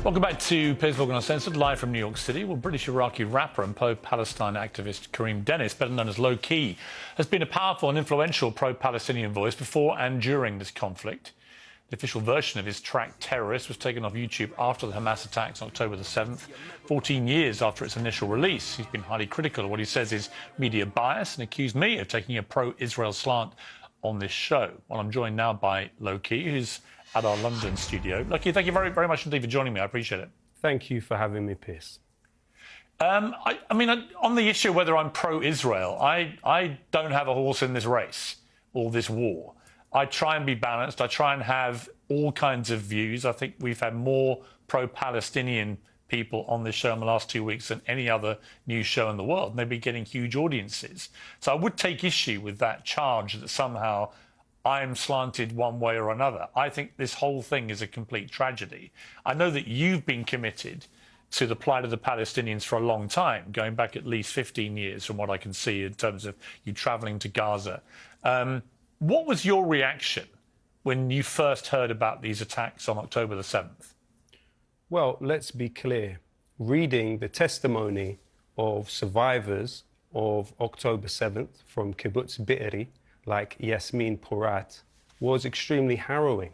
Welcome back to Piers Morgan Uncensored, live from New York City. Well, British Iraqi rapper and pro-Palestine activist Kareem Dennis, better known as Lowkey, has been a powerful and influential pro-Palestinian voice before and during this conflict. The official version of his track Terrorist was taken off YouTube after the Hamas attacks on October the 7th, 14 years after its initial release. He's been highly critical of what he says is media bias and accused me of taking a pro-Israel slant on this show. Well, I'm joined now by Lowkey, who's at our London studio. Lowkey, thank you very, very much indeed for joining me. I appreciate it. Thank you for having me, Piers. I mean, on the issue of whether I'm pro-Israel, I don't have a horse in this race or this war. I try and be balanced. I try and have all kinds of views. I think we've had more pro-Palestinian people on this show in the last 2 weeks than any other news show in the world, and they've been getting huge audiences. So I would take issue with that charge that somehow I'm slanted one way or another. I think this whole thing is a complete tragedy. I know that you've been committed to the plight of the Palestinians for a long time, going back at least 15 years from what I can see in terms of you travelling to Gaza. What was your reaction when you first heard about these attacks on October the 7th? Well, let's be clear. Reading the testimony of survivors of October 7th from Kibbutz Be'eri, like Yasmin Porat, was extremely harrowing.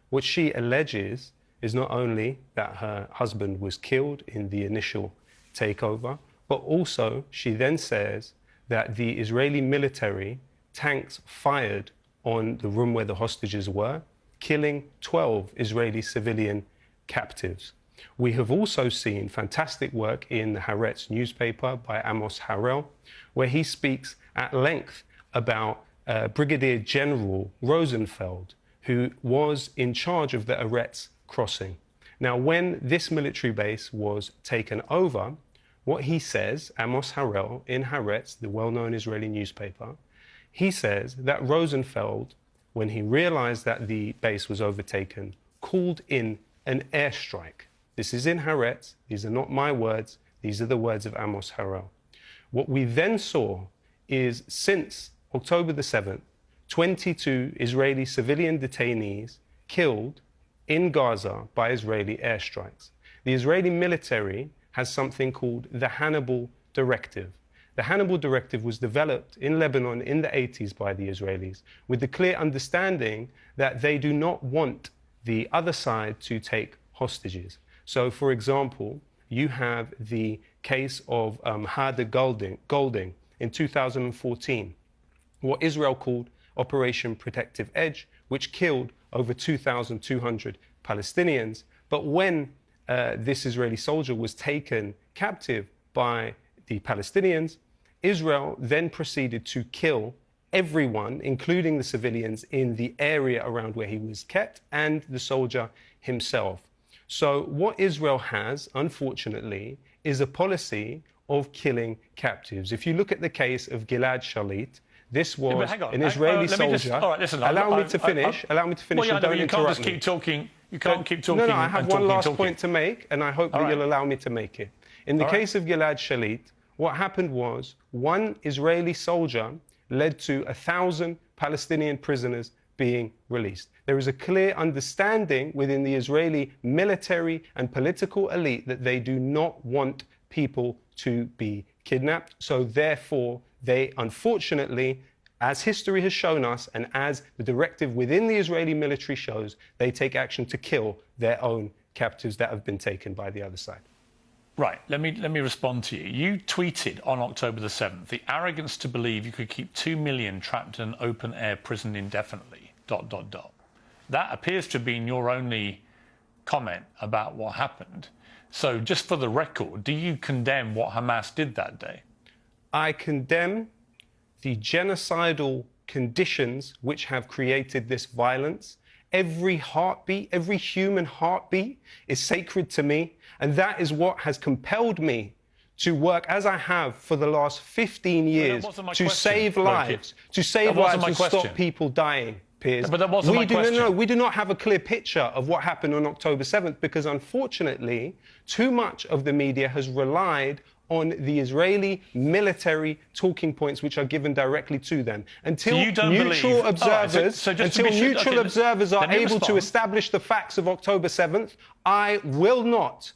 What she alleges is not only that her husband was killed in the initial takeover, but also she then says that the Israeli military tanks fired on the room where the hostages were, killing 12 Israeli civilian captives. We have also seen fantastic work in the Haaretz newspaper by Amos Harel, where he speaks at length about Brigadier General Rosenfeld, who was in charge of the Haaretz crossing. Now, when this military base was taken over, what he says, Amos Harel, in Haaretz, the well-known Israeli newspaper, he says that Rosenfeld, when he realized that the base was overtaken, called in an airstrike. This is in Haaretz. These are not my words. These are the words of Amos Harel. What we then saw is, since October the 7th, 22 Israeli civilian detainees killed in Gaza by Israeli airstrikes. The Israeli military has something called the Hannibal Directive. The Hannibal Directive was developed in Lebanon in the 80s by the Israelis with the clear understanding that they do not want the other side to take hostages. So, for example, you have the case of Hada Golding in 2014, what Israel called Operation Protective Edge, which killed over 2,200 Palestinians. But when this Israeli soldier was taken captive by the Palestinians, Israel then proceeded to kill everyone, including the civilians in the area around where he was kept and the soldier himself. So what Israel has, unfortunately, is a policy of killing captives. If you look at the case of Gilad Shalit, this was an Israeli soldier. Allow me to finish. Allow me to finish. Well, yeah, and don't interrupt you can't just me. keep talking. You can't keep talking. No, I have one last talking. point to make, and I hope that you'll allow me to make it. In the case of Gilad Shalit, what happened was one Israeli soldier led to 1,000 Palestinian prisoners being released. There is a clear understanding within the Israeli military and political elite that they do not want people to be kidnapped. So therefore, they unfortunately, as history has shown us and as the directive within the Israeli military shows, they take action to kill their own captives that have been taken by the other side. Right, let me respond to you. You tweeted on October the 7th, the arrogance to believe you could keep 2 million trapped in an open-air prison indefinitely, ... That appears to have been your only comment about what happened. So just for the record, do you condemn what Hamas did that day? I condemn the genocidal conditions which have created this violence. Every heartbeat, every human heartbeat is sacred to me. And that is what has compelled me to work as I have for the last 15 years to save lives, and stop people dying, Piers. But that wasn't my question. No, we do not have a clear picture of what happened on October 7th because, unfortunately, too much of the media has relied on the Israeli military talking points which are given directly to them. Until neutral observers, are able to establish the facts of October 7th, I will not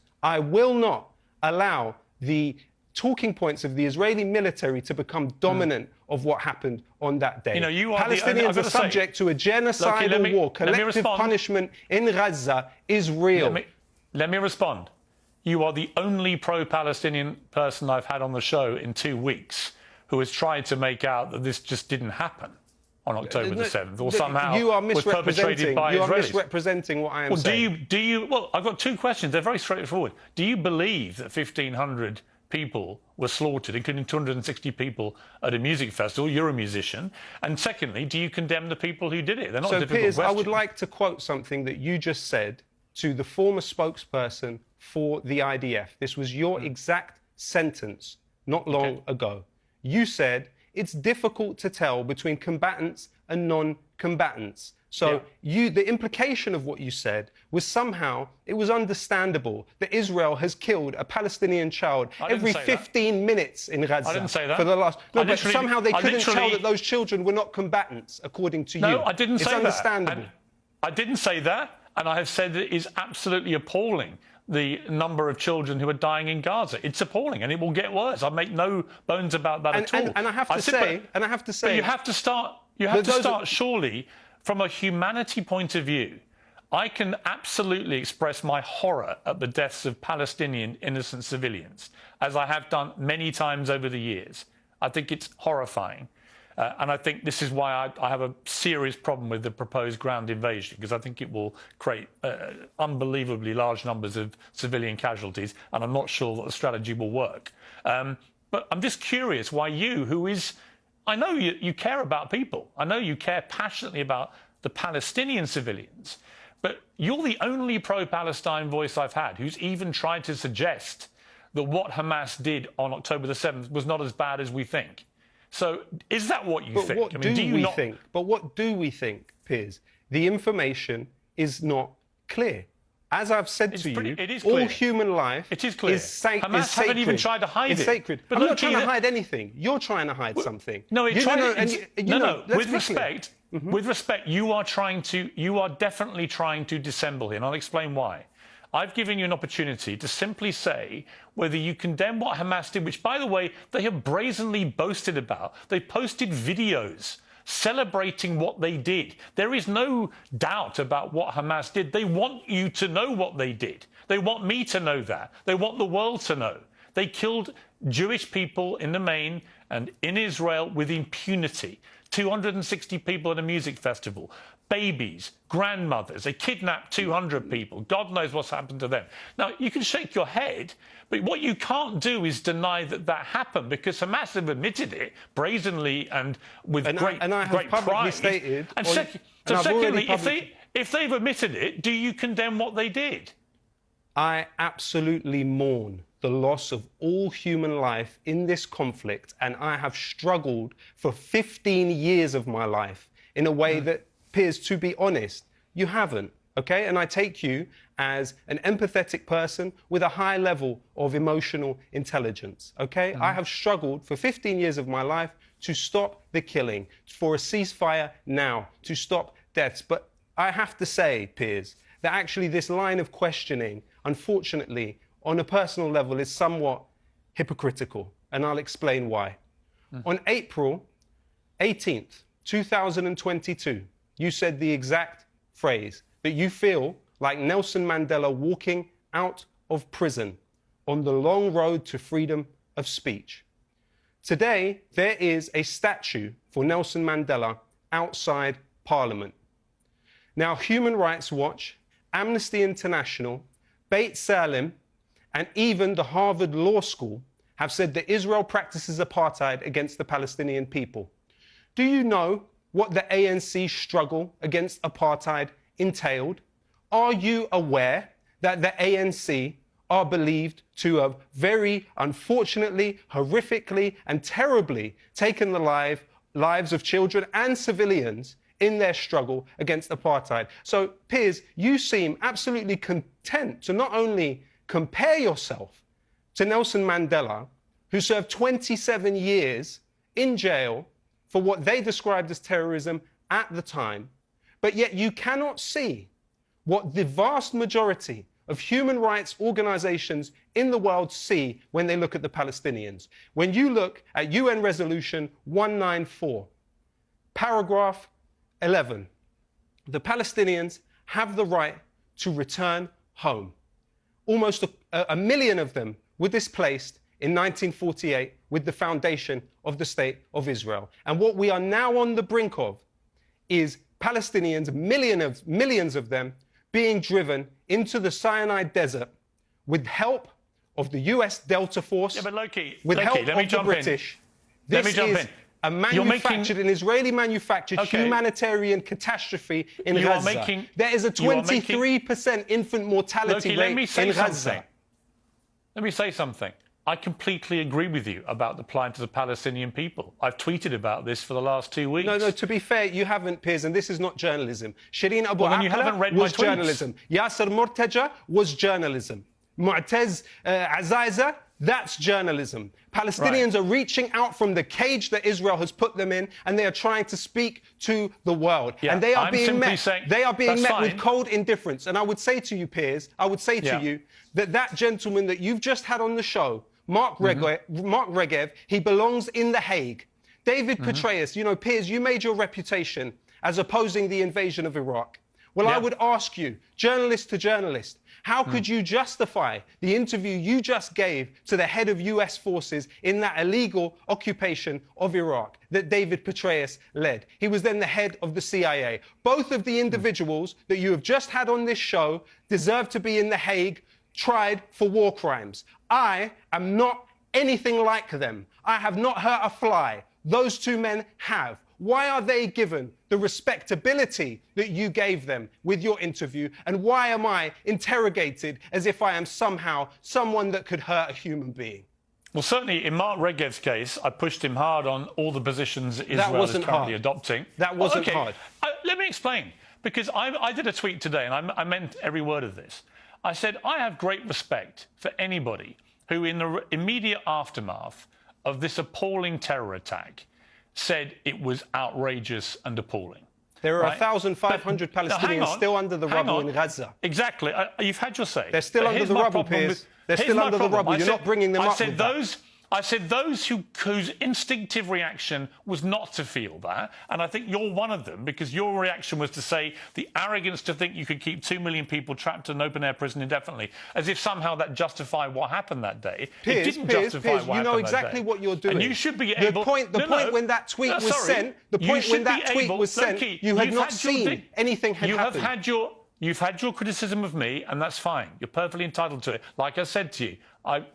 allow the talking points of the Israeli military to become dominant of what happened on that day. Palestinians are subject to a genocidal war. Collective punishment in Gaza is real. Let me respond. You are the only pro-Palestinian person I've had on the show in 2 weeks who has tried to make out that this just didn't happen on October the 7th, or somehow was perpetrated by Israelis. You are misrepresenting what I am saying. Well, I've got 2 questions. They're very straightforward. Do you believe that 1,500 people were slaughtered, including 260 people at a music festival? You're a musician. And secondly, do you condemn the people who did it? They're not difficult Piers, questions. I would like to quote something that you just said to the former spokesperson for the IDF. This was your exact sentence not long ago. You said, it's difficult to tell between combatants and non-combatants. So the implication of what you said was somehow it was understandable that Israel has killed a Palestinian child every 15 minutes in Gaza. I didn't say that. For the last... No, but somehow they couldn't tell that those children were not combatants, according to you. No, I didn't say that. It's understandable. I didn't say that, and I have said that it is absolutely appalling, the number of children who are dying in Gaza. It's appalling, and it will get worse. I make no bones about that at all. And I have to say... But you have to start, surely, from a humanity point of view. I can absolutely express my horror at the deaths of Palestinian innocent civilians, as I have done many times over the years. I think it's horrifying. And I think this is why I have a serious problem with the proposed ground invasion, because I think it will create unbelievably large numbers of civilian casualties, and I'm not sure that the strategy will work. But I'm just curious why you, who is... I know you care about people. I know you care passionately about the Palestinian civilians, but you're the only pro-Palestine voice I've had who's even tried to suggest that what Hamas did on October the 7th was not as bad as we think. So is that what you think? What But what do we think, Piers? The information is not clear. As I've said to you, all human life is sacred. Hamas haven't even tried to hide it. It's sacred. But I'm not trying to hide anything. You're trying to hide something. No, with respect, you are definitely trying to dissemble here, and I'll explain why. I've given you an opportunity to simply say whether you condemn what Hamas did, which, by the way, they have brazenly boasted about. They posted videos celebrating what they did. There is no doubt about what Hamas did. They want you to know what they did. They want me to know that. They want the world to know. They killed Jewish people in the main and in Israel with impunity. 260 people at a music festival. Babies, grandmothers. They kidnapped 200 people. God knows what's happened to them. Now, you can shake your head, but what you can't do is deny that that happened, because Hamas have admitted it brazenly and with great pride. Stated, and secondly, if they've admitted it, do you condemn what they did? I absolutely mourn the loss of all human life in this conflict, and I have struggled for 15 years of my life in a way that appears, to be honest, you haven't, okay? And I take you as an empathetic person with a high level of emotional intelligence, okay? I have struggled for 15 years of my life to stop the killing, for a ceasefire now, to stop deaths. But I have to say, Piers, that actually this line of questioning, unfortunately, on a personal level, is somewhat hypocritical, and I'll explain why. On April 18th, 2022, you said the exact phrase that you feel like Nelson Mandela walking out of prison on the long road to freedom of speech. Today, there is a statue for Nelson Mandela outside Parliament. Now, Human Rights Watch, Amnesty International, Beit Salim, and even the Harvard Law School have said that Israel practices apartheid against the Palestinian people. Do you know what the ANC's struggle against apartheid entailed? Are you aware that the ANC are believed to have very unfortunately, horrifically, and terribly taken the lives of children and civilians in their struggle against apartheid? So, Piers, you seem absolutely content to not only compare yourself to Nelson Mandela, who served 27 years in jail for what they described as terrorism at the time, but yet you cannot see what the vast majority of human rights organizations in the world see when they look at the Palestinians. When you look at UN Resolution 194, paragraph 11, the Palestinians have the right to return home. Almost a million of them were displaced in 1948 with the foundation of the State of Israel. And what we are now on the brink of is Palestinians, millions of them, being driven into the Sinai Desert with help of the US Delta Force, yeah, but Loki, with help of the British. This is a manufactured, an Israeli-manufactured humanitarian catastrophe in Gaza. There is a 23% infant mortality rate in Gaza. Let me say something. I completely agree with you about the plight of the Palestinian people. I've tweeted about this for the last 2 weeks. No, to be fair, you haven't, Piers, and this is not journalism. Shireen Abu Akleh was journalism. Yasser Mortaja was journalism. Mu'taz Azaiza, that's journalism. Palestinians are reaching out from the cage that Israel has put them in, and they are trying to speak to the world. Yeah, and they are being met. They are being met with cold indifference. And I would say to you, Piers, I would say to you that gentleman that you've just had on the show, Mark Regev, he belongs in The Hague. David Petraeus, you know, Piers, you made your reputation as opposing the invasion of Iraq. Well, I would ask you, journalist to journalist, how could you justify the interview you just gave to the head of US forces in that illegal occupation of Iraq that David Petraeus led? He was then the head of the CIA. Both of the individuals that you have just had on this show deserve to be in The Hague, tried for war crimes. I am not anything like them. I have not hurt a fly. Those two men have. Why are they given the respectability that you gave them with your interview? And why am I interrogated as if I am somehow someone that could hurt a human being? Well, certainly in Mark Regev's case, I pushed him hard on all the positions Israel is currently adopting. That wasn't hard. Let me explain. Because I did a tweet today, and I meant every word of this. I said, I have great respect for anybody who, in the immediate aftermath of this appalling terror attack, said it was outrageous and appalling. There are 1,500 Palestinians still under the rubble in Gaza. Exactly. You've had your say. They're still under the rubble, Piers. They're still under the rubble. You're not bringing them up with that. I said those whose instinctive reaction was not to feel that, and I think you're one of them, because your reaction was to say the arrogance to think you could keep 2 million people trapped in an open-air prison indefinitely, as if somehow that justified what happened that day. Piers, it didn't justify what happened that day. You know exactly what you're doing. And you should be able... The point when that tweet was sent, you had not seen anything had happened. You've had your criticism of me, and that's fine. You're perfectly entitled to it. Like I said to you,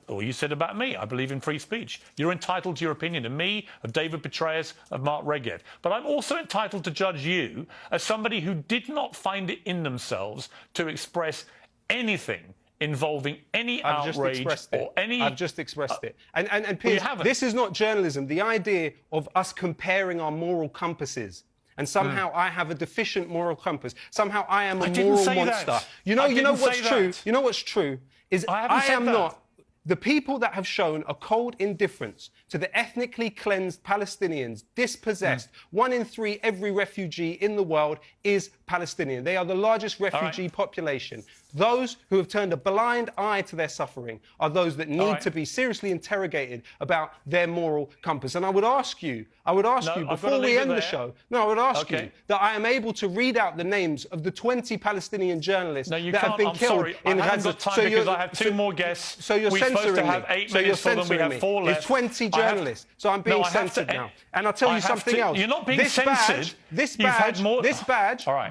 or you said about me, I believe in free speech. You're entitled to your opinion of me, of David Petraeus, of Mark Regev. But I'm also entitled to judge you as somebody who did not find it in themselves to express anything involving any outrage or any... I've just expressed it. And Piers, this is not journalism. The idea of us comparing our moral compasses and somehow I have a deficient moral compass. Somehow I am a moral monster. You know what's true? You know what's true is I am not. The people that have shown a cold indifference to the ethnically cleansed Palestinians, dispossessed, 1 in 3 every refugee in the world is Palestinian. They are the largest refugee population. Those who have turned a blind eye to their suffering are those that need to be seriously interrogated about their moral compass. And I would ask you before we end the show, I would ask you that I am able to read out the names of the 20 Palestinian journalists that have been killed in Gaza. Because I have 2 more guests. So you're censoring to have 8 minutes for them. We have 4 left. It's 20 journalists. So I'm being censored now. And I'll tell you something else. You're not being censored. This badge,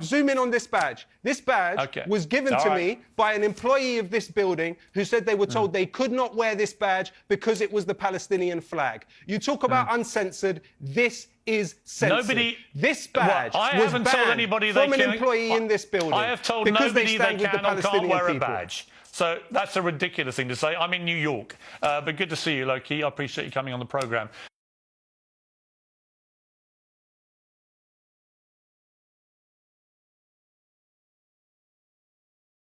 zoom in on this badge. This badge was given to me by an employee of this building who said they were told they could not wear this badge because it was the Palestinian flag. You talk about uncensored. This is censored. This badge was banned from an employee in this building. I have told nobody they can or can't wear a badge. So that's a ridiculous thing to say. I'm in New York. But good to see you, Loki. I appreciate you coming on the programme.